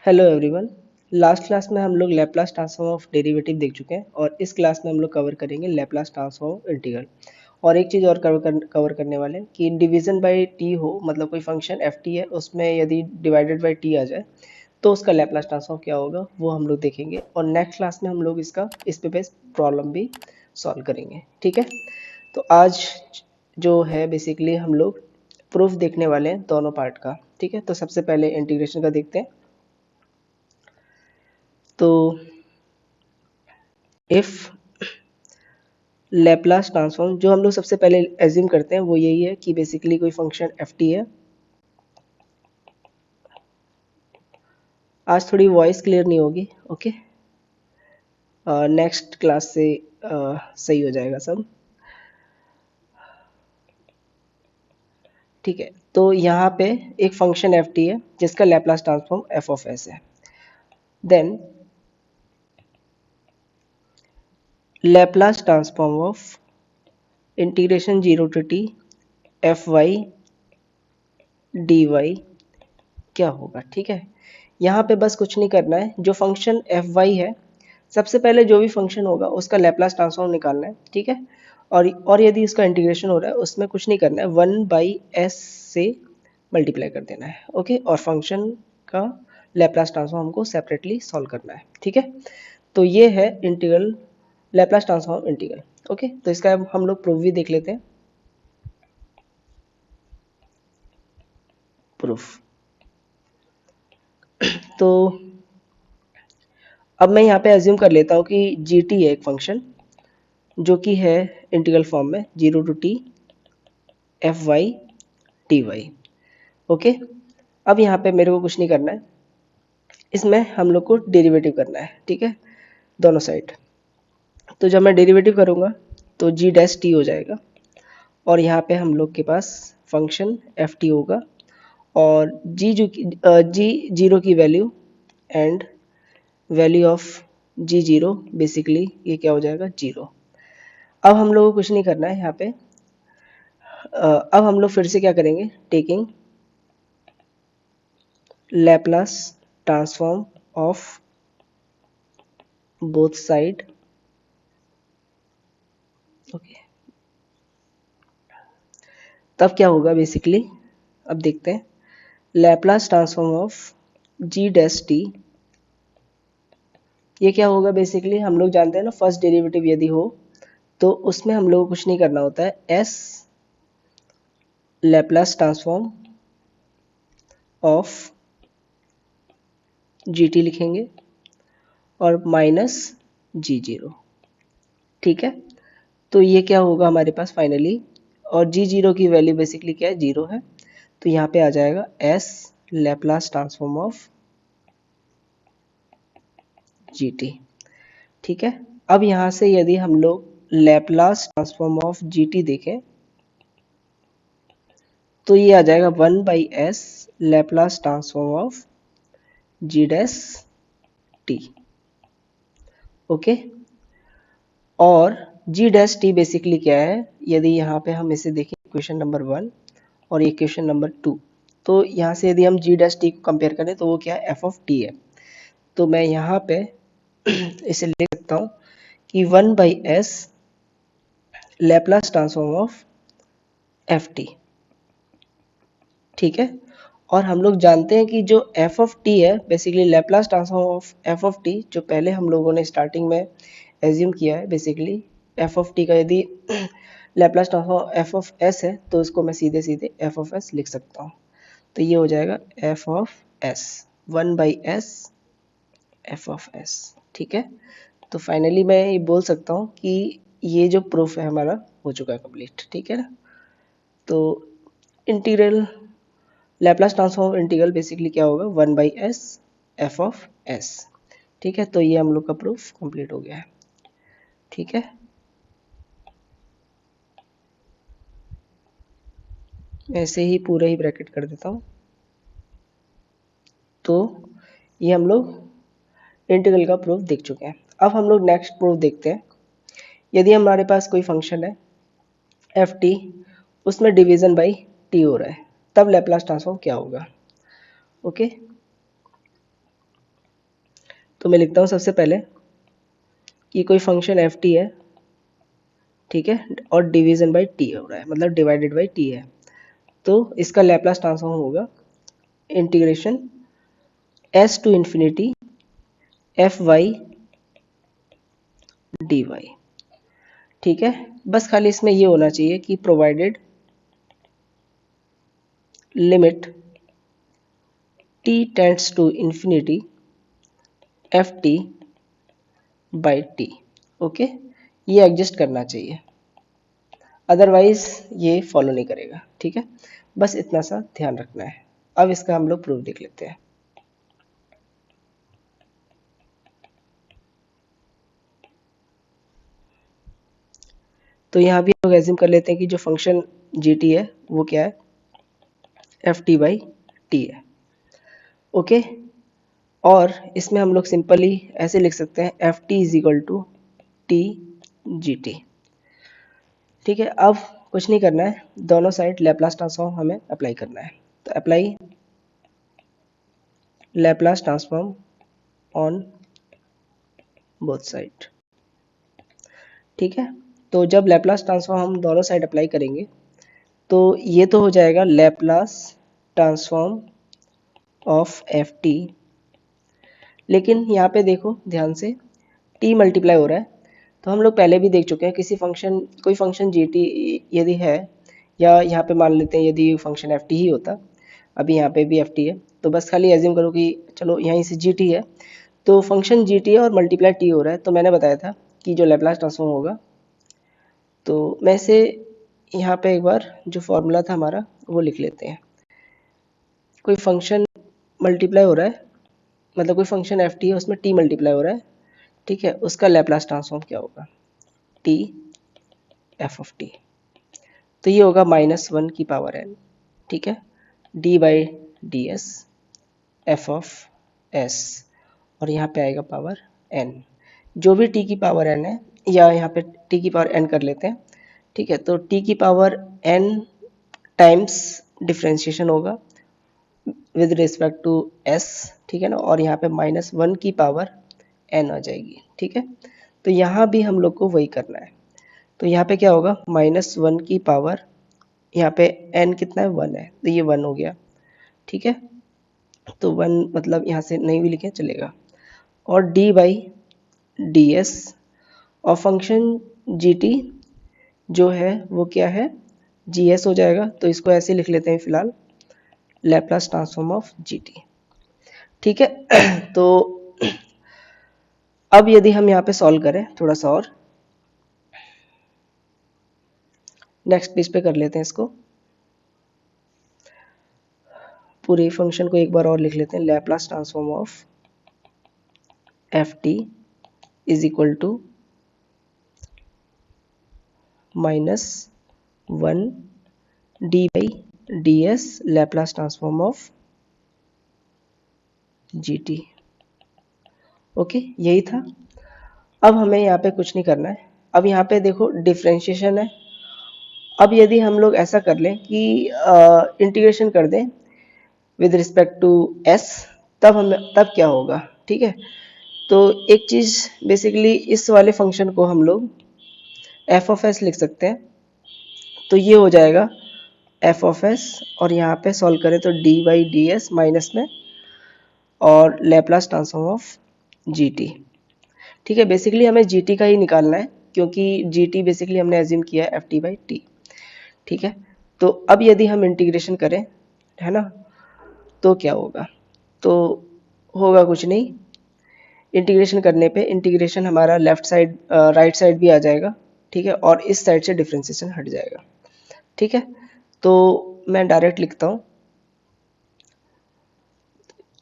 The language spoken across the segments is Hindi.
Hello everyone. लास्ट क्लास में हम लोग लैप्लास ट्रांसफॉर्म ऑफ डेरिवेटिव देख चुके हैं और इस क्लास में हम लोग कवर करेंगे लैप्लास ट्रांसफॉर्म ऑफ इंटीग्रल। और एक चीज़ और कवर करने वाले हैं कि डिवीजन बाय टी हो, मतलब कोई फंक्शन एफ टी है, उसमें यदि डिवाइडेड बाय टी आ जाए तो उसका लैप्लास ट्रांसफॉर्म क्या होगा वो हम लोग देखेंगे। और नेक्स्ट क्लास में हम लोग इस पे बेस्ड प्रॉब्लम भी सॉल्व करेंगे। ठीक है, तो आज जो है बेसिकली हम लोग प्रूफ देखने वाले हैं दोनों पार्ट का। ठीक है, तो सबसे पहले इंटीग्रेशन का देखते हैं। तो इफ लैप्लास ट्रांसफॉर्म जो हम लोग सबसे पहले एज्यूम करते हैं वो यही है कि बेसिकली कोई फंक्शन एफ टी है। आज थोड़ी वॉइस क्लियर नहीं होगी, ओके। नेक्स्ट क्लास से सही हो जाएगा सब। ठीक है, तो यहाँ पे एक फंक्शन एफ टी है जिसका Laplace transform F of S है। Then Laplace transform of integration zero to T F Y D Y क्या होगा। ठीक है, यहाँ पे बस कुछ नहीं करना है, जो फंक्शन एफ वाई है सबसे पहले जो भी फंक्शन होगा उसका लैप्लास ट्रांसफॉर्म निकालना है। ठीक है, और यदि इसका इंटीग्रेशन हो रहा है उसमें कुछ नहीं करना है, 1/s से मल्टीप्लाई कर देना है। ओके, और फंक्शन का लैप्लास ट्रांसफॉर्म हमको सेपरेटली सॉल्व करना है। ठीक है, तो ये है integral, Laplace transform integral. Okay, तो इसका हम लोग प्रूफ भी देख लेते हैं। प्रूफ तो अब मैं यहाँ पे एज्यूम कर लेता हूँ कि जी टी है एक फंक्शन जो कि है इंटीग्रल फॉर्म में zero to T F Y T Y. Okay, अब यहाँ पे मेरे को कुछ नहीं करना है, इसमें हम लोग को डेरिवेटिव करना है। ठीक है, दोनों साइड। तो जब मैं डेरिवेटिव करूँगा तो जी डैश टी हो जाएगा और यहाँ पे हम लोग के पास फंक्शन एफ टी होगा और जी जीरो की value and value of G zero, basically ये क्या हो जाएगा, जीरो। अब हम लोग को कुछ नहीं करना है यहाँ पे। अब हम लोग फिर से क्या करेंगे, taking Laplace transform of both side. Okay, तब क्या होगा बेसिकली, अब देखते हैं। Laplace transform of G dash T, ये क्या होगा बेसिकली, हम लोग जानते हैं ना फर्स्ट डेरिवेटिव यदि हो तो उसमें हम लोग को कुछ नहीं करना होता है, S Laplace transform of G T लिखेंगे और माइनस जी जीरो। ठीक है, तो ये क्या होगा हमारे पास फाइनली, और जी जीरो की वैल्यू बेसिकली क्या है, जीरो है, तो यहाँ पे आ जाएगा S Laplace transform of G T. ठीक है, अब यहाँ से यदि हम लोग Laplace transform of G T देखें तो ये आ जाएगा 1/s Laplace transform of G dash T. Okay, और जी डैश टी बेसिकली क्या है, यदि यहाँ पे हम इसे देखें इक्वेशन नंबर 1 और इक्वेशन नंबर 2, तो यहाँ से यदि हम जी डैश टी को कंपेयर करें तो वो क्या है, एफ ऑफ टी है। तो मैं यहाँ पे इसे लिख सकता हूँ कि 1/s Laplace transform of F T. ठीक है, और हम लोग जानते हैं कि जो एफ ऑफ टी है basically Laplace transform of F of T, जो पहले हम लोगों ने स्टार्टिंग में एज्यूम किया है, बेसिकली एफ ऑफ टी का यदि Laplace transform F of S है तो इसको मैं सीधे सीधे एफ ऑफ एस लिख सकता हूँ। तो ये हो जाएगा F of S, 1/s F of S. ठीक है, तो फाइनली मैं ये बोल सकता हूँ कि ये जो प्रूफ है हमारा हो चुका है कंप्लीट। ठीक है ना, तो integral Laplace transform integral basically क्या होगा, 1/s एफ ऑफ एस। ठीक है, तो ये हम लोग का प्रूफ कंप्लीट हो गया है। ठीक है, ऐसे ही पूरा ही ब्रैकेट कर देता हूँ। तो ये हम लोग इंटीग्रल का प्रूफ देख चुके हैं। अब हम लोग नेक्स्ट प्रूफ देखते हैं। यदि हमारे पास कोई फंक्शन है एफ टी, उसमें डिवीजन बाई टी हो रहा है, तब लैप्लास ट्रांसफॉर्म क्या होगा। ओके, तो मैं लिखता हूँ सबसे पहले कि कोई फंक्शन एफ टी है, ठीक है, और डिवीजन बाई टी हो रहा है, मतलब डिवाइडेड बाई टी है, तो इसका लैप्लास ट्रांसफॉर्म होगा integration S to infinity F Y D Y. ठीक है, बस खाली इसमें ये होना चाहिए कि provided limit t tends to infinity F T by T. Okay, ये एडजस्ट करना चाहिए, अदरवाइज ये फॉलो नहीं करेगा। ठीक है, बस इतना सा ध्यान रखना है। अब इसका हम लोग प्रूफ देख लेते हैं। तो यहाँ भी हम लोग एज्यूम कर लेते हैं कि जो फंक्शन जी टी है वो क्या है, एफ टी बाई टी है। ओके, और इसमें हम लोग सिंपली ऐसे लिख सकते हैं F T is equal to T G T. ठीक है, अब कुछ नहीं करना है, दोनों साइड लैप्लास ट्रांसफॉर्म हमें अप्लाई करना है। तो apply Laplace transform on both side. ठीक है, तो जब लैप्लास ट्रांसफॉर्म हम दोनों साइड अप्लाई करेंगे तो ये तो हो जाएगा Laplace transform of F T, लेकिन यहाँ पे देखो ध्यान से टी मल्टीप्लाई हो रहा है। तो हम लोग पहले भी देख चुके हैं किसी फंक्शन, कोई फंक्शन जी टी यदि है, या यहाँ पे मान लेते हैं यदि फंक्शन एफ टी ही होता, अभी यहाँ पे भी एफ टी है, तो बस खाली एज्यूम करो कि चलो यहीं से जी टी है, तो फंक्शन जी टी है और मल्टीप्लाई टी हो रहा है, तो मैंने बताया था कि जो लैप्लास ट्रांसफॉर्म होगा, तो मैं इसे यहाँ पे एक बार जो फॉर्मूला था हमारा वो लिख लेते हैं। कोई फंक्शन मल्टीप्लाई हो रहा है, मतलब कोई फंक्शन एफ टी है उसमें टी मल्टीप्लाई हो रहा है, ठीक है, उसका लैप्लास ट्रांसफॉर्म क्या होगा, टी एफ ऑफ टी। तो ये होगा -1 की पावर एन, ठीक है, D by D S F of S, और यहाँ पे आएगा पावर एन, जो भी टी की पावर एन है, या यहाँ पे टी की पावर एन कर लेते हैं। ठीक है, तो टी की पावर एन टाइम्स डिफ्रेंशिएशन होगा विद रिस्पेक्ट टू एस, ठीक है ना, और यहाँ पे -1 की पावर एन आ जाएगी। ठीक है, तो यहाँ भी हम लोग को वही करना है। तो यहाँ पे क्या होगा, -1 की पावर, यहाँ पे n कितना है, 1 है, तो ये 1 हो गया। ठीक है, तो 1 मतलब यहाँ से नहीं भी लिखे चलेगा, और d बाई डी एस, और फंक्शन जी टी जो है वो क्या है, जी एस हो जाएगा, तो इसको ऐसे लिख लेते हैं फिलहाल, Laplace transform of G T. ठीक है, तो अब यदि हम यहाँ पे सॉल्व करें थोड़ा सा और, नेक्स्ट पेज पे कर लेते हैं इसको, पूरे फंक्शन को एक बार और लिख लेते हैं, Laplace transform of F T is equal to -1 D by D S Laplace transform of G T. Okay, यही था। अब हमें यहाँ पे कुछ नहीं करना है, अब यहाँ पे देखो डिफ्रेंशिएशन है। अब यदि हम लोग ऐसा कर लें कि इंटीग्रेशन कर दें विद रिस्पेक्ट टू एस, तब क्या होगा, ठीक है, तो एक चीज़ बेसिकली इस वाले फंक्शन को हम लोग एफ ऑफ एस लिख सकते हैं, तो ये हो जाएगा एफ ऑफ एस, और यहाँ पे सॉल्व करें तो D by D S minus में, और Laplace transform of G T. ठीक है, बेसिकली हमें जी टी का ही निकालना है, क्योंकि जी टी बेसिकली हमने एज्यूम किया है एफ टी बाई टी। ठीक है, तो अब यदि हम इंटीग्रेशन करें, है ना, तो क्या होगा, तो होगा कुछ नहीं, इंटीग्रेशन करने पे इंटीग्रेशन हमारा लेफ्ट साइड राइट साइड भी आ जाएगा। ठीक है, और इस साइड से डिफ्रेंसिएशन हट जाएगा। ठीक है, तो मैं डायरेक्ट लिखता हूँ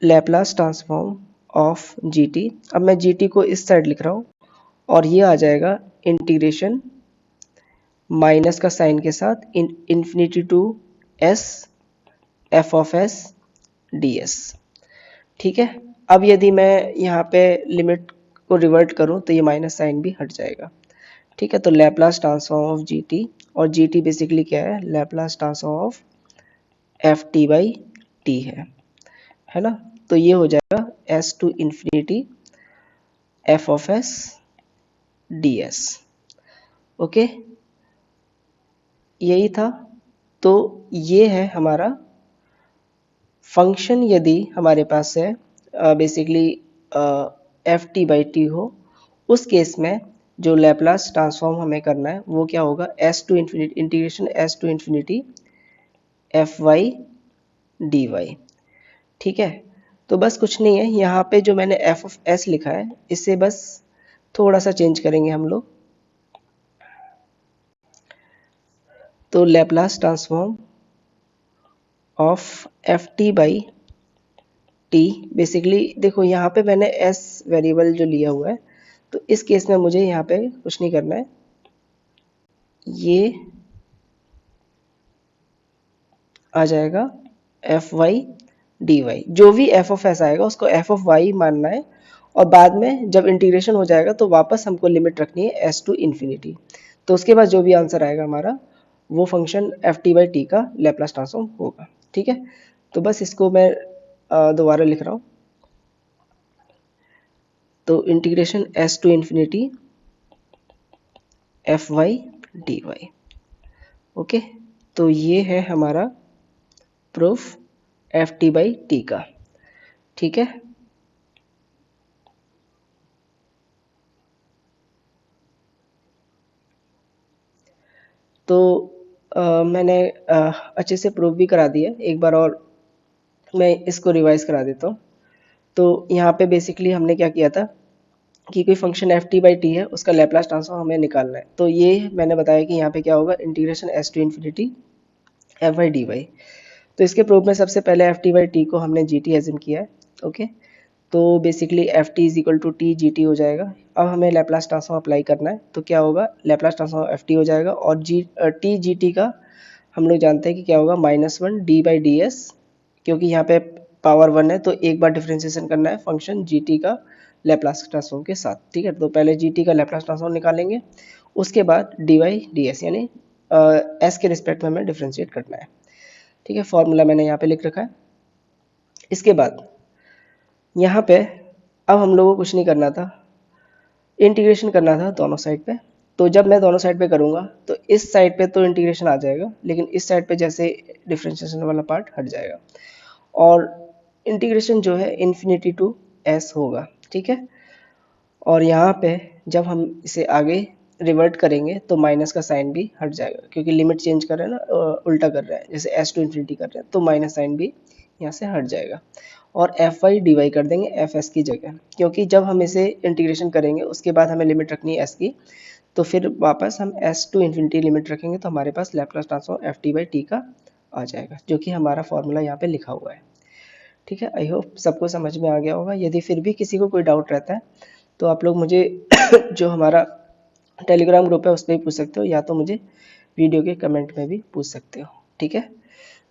Laplace transform of G T. अब मैं जी टी को इस साइड लिख रहा हूँ, और ये आ जाएगा इंटीग्रेशन माइनस का साइन के साथ infinity to S F of S D S. ठीक है, अब यदि मैं यहाँ पे लिमिट को रिवर्ट करूँ तो ये माइनस साइन भी हट जाएगा। ठीक है, तो Laplace transform of G T, और जी टी बेसिकली क्या है, Laplace transform of F T by T है ना, तो ये हो जाएगा S to infinity F of S D S. Okay, यही था। तो ये है हमारा फंक्शन यदि हमारे पास है basically F T by T हो, उस केस में जो लैप्लास ट्रांसफॉर्म हमें करना है वो क्या होगा, S to infinity integration S to infinity F Y D Y. ठीक है, तो बस कुछ नहीं है, यहाँ पे जो मैंने एफ ऑफ एस लिखा है इसे बस थोड़ा सा चेंज करेंगे हम लोग। तो Laplace transform of F T by T, basically देखो यहाँ पे मैंने एस वेरिएबल जो लिया हुआ है, तो इस केस में मुझे यहाँ पे कुछ नहीं करना है, ये आ जाएगा एफ वाई डी वाई। जो भी एफ ऑफ एस आएगा उसको एफ ऑफ वाई मानना है, और बाद में जब इंटीग्रेशन हो जाएगा तो वापस हमको लिमिट रखनी है एस टू इन्फिनिटी। तो उसके बाद जो भी आंसर आएगा हमारा वो function F T by T का लैप्लास ट्रांसफॉर्म होगा। ठीक है, तो बस इसको मैं दोबारा लिख रहा हूँ। तो integration S to infinity F Y D Y. Okay, तो ये है हमारा proof F T by T का। ठीक है, तो मैंने अच्छे से प्रूफ भी करा दिया, एक बार और मैं इसको रिवाइज करा देता हूँ। तो यहाँ पे बेसिकली हमने क्या किया था कि कोई function F T by T है, उसका लैप्लास ट्रांसफॉर्म हमें निकालना है। तो ये मैंने बताया कि यहाँ पे क्या होगा, integration S to infinity F by D Y. तो इसके प्रूफ में सबसे पहले एफ टी बाई टी को हमने जी टी एज्यूम किया है। ओके, तो basically F T is equal to T G T हो जाएगा। अब हमें लैप्लास ट्रांसफॉर्म अप्लाई करना है, तो क्या होगा, लैप्लास ट्रांसफॉर्म एफ टी हो जाएगा, और टी जी टी का हम लोग जानते हैं कि क्या होगा, -1 डी बाई डी एस। क्योंकि यहाँ पे पावर 1 है तो एक बार डिफ्रेंसिएशन करना है फंक्शन जी टी का लैप्लास ट्रांसफॉर्म के साथ। ठीक है, तो पहले जी टी का लैप्लास ट्रांसफॉर्म निकालेंगे, उसके बाद डी वाई डी एस, यानी एस के रिस्पेक्ट में हमें डिफ्रेंशिएट करना है। ठीक है, फॉर्मूला मैंने यहाँ पे लिख रखा है। इसके बाद यहाँ पे अब हम लोगों को कुछ नहीं करना था, इंटीग्रेशन करना था दोनों साइड पे। तो जब मैं दोनों साइड पे करूँगा तो इस साइड पे तो इंटीग्रेशन आ जाएगा, लेकिन इस साइड पे जैसे डिफरेंशिएशन वाला पार्ट हट जाएगा, और इंटीग्रेशन जो है इन्फिनिटी टू एस होगा। ठीक है, और यहाँ पे जब हम इसे आगे रिवर्ट करेंगे तो माइनस का साइन भी हट जाएगा, क्योंकि लिमिट चेंज कर रहे हैं ना, उल्टा कर रहे हैं, जैसे एस टू इन्फिनिटी कर रहे हैं, तो माइनस साइन भी यहाँ से हट जाएगा, और एफ वाई डी वाई कर देंगे एफ एस की जगह, क्योंकि जब हम इसे इंटीग्रेशन करेंगे उसके बाद हमें लिमिट रखनी है एस की, तो फिर वापस हम एस टू इन्फिनिटी लिमिट रखेंगे तो हमारे पास Laplace transform F T by T का आ जाएगा, जो कि हमारा फॉर्मूला यहाँ पे लिखा हुआ है। ठीक है, आई होप सबको समझ में आ गया होगा। यदि फिर भी किसी को कोई डाउट रहता है तो आप लोग मुझे जो हमारा टेलीग्राम ग्रुप है उस पर भी पूछ सकते हो, या तो मुझे वीडियो के कमेंट में भी पूछ सकते हो। ठीक है,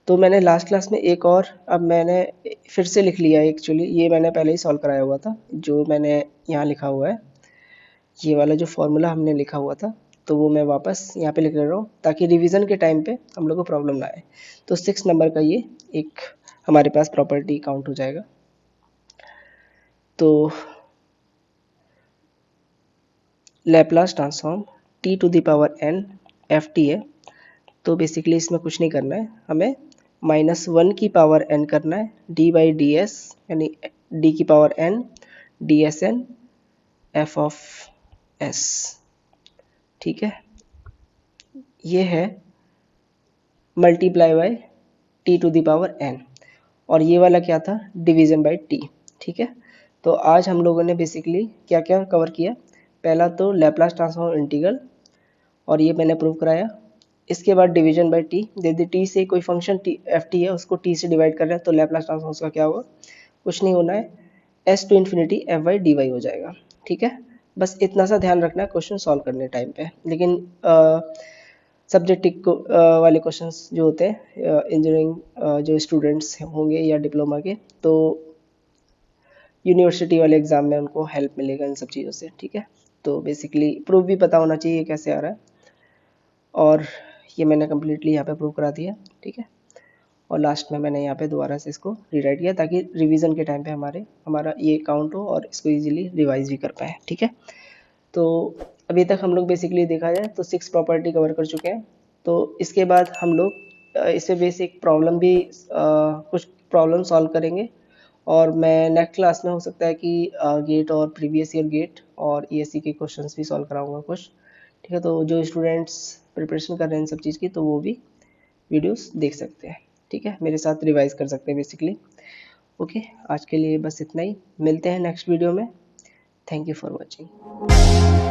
तो मैंने लास्ट क्लास में एक और, अब मैंने फिर से लिख लिया है, एक्चुअली ये मैंने पहले ही सॉल्व कराया हुआ था, जो मैंने यहाँ लिखा हुआ है, ये वाला जो फॉर्मूला हमने लिखा हुआ था, तो वो मैं वापस यहाँ पे लिख रहा हूँ ताकि रिवीजन के टाइम पे हम लोग को प्रॉब्लम ना आए। तो 6 नंबर का ये एक हमारे पास प्रॉपर्टी काउंट हो जाएगा। तो Laplace transform T to the power N F T है, तो बेसिकली इसमें कुछ नहीं करना है, हमें -1 की पावर एन करना है, डी बाई डी एस, यानी डी की power N D S N F of S. ठीक है, ये है multiply by T to the power N, और ये वाला क्या था, डिवीजन बाय टी। ठीक है, तो आज हम लोगों ने बेसिकली क्या क्या कवर किया, पहला तो लैप्लास ट्रांसफॉर्म इंटीग्रल, और ये मैंने प्रूव कराया। इसके बाद डिवीजन बाय टी, यदि टी से कोई फंक्शन टी एफ टी है उसको टी से डिवाइड कर रहे हैं तो लैप्लास ट्रांसफॉर्म उसका क्या होगा, कुछ नहीं होना है, S to infinity F Y D Y हो जाएगा। ठीक है, बस इतना सा ध्यान रखना है क्वेश्चन सॉल्व करने टाइम पे। लेकिन सब्जेक्टिव वाले क्वेश्चंस जो होते हैं इंजीनियरिंग जो स्टूडेंट्स होंगे या डिप्लोमा के, तो यूनिवर्सिटी वाले एग्जाम में उनको हेल्प मिलेगा इन सब चीज़ों से। ठीक है, तो बेसिकली प्रूफ भी पता होना चाहिए कैसे आ रहा है, और ये मैंने कम्प्लीटली यहाँ पे प्रूव करा दिया। ठीक है, और लास्ट में मैंने यहाँ पे दोबारा से इसको रीराइट किया ताकि रिवीजन के टाइम पे हमारा ये काउंट हो और इसको इजीली रिवाइज भी कर पाए। ठीक है, तो अभी तक हम लोग बेसिकली देखा जाए तो 6 प्रॉपर्टी कवर कर चुके हैं। तो इसके बाद हम लोग इससे बेसिक प्रॉब्लम भी कुछ प्रॉब्लम सॉल्व करेंगे और मैं नेक्स्ट क्लास में हो सकता है कि गेट और प्रीवियस ईयर गेट और ईएससी के क्वेश्चंस भी सॉल्व कराऊंगा कुछ। ठीक है, तो जो स्टूडेंट्स प्रिपरेशन कर रहे हैं इन सब चीज़ की तो वो भी वीडियोस देख सकते हैं। ठीक है, मेरे साथ रिवाइज कर सकते हैं बेसिकली। ओके, आज के लिए बस इतना ही, मिलते हैं नेक्स्ट वीडियो में। Thank you for watching.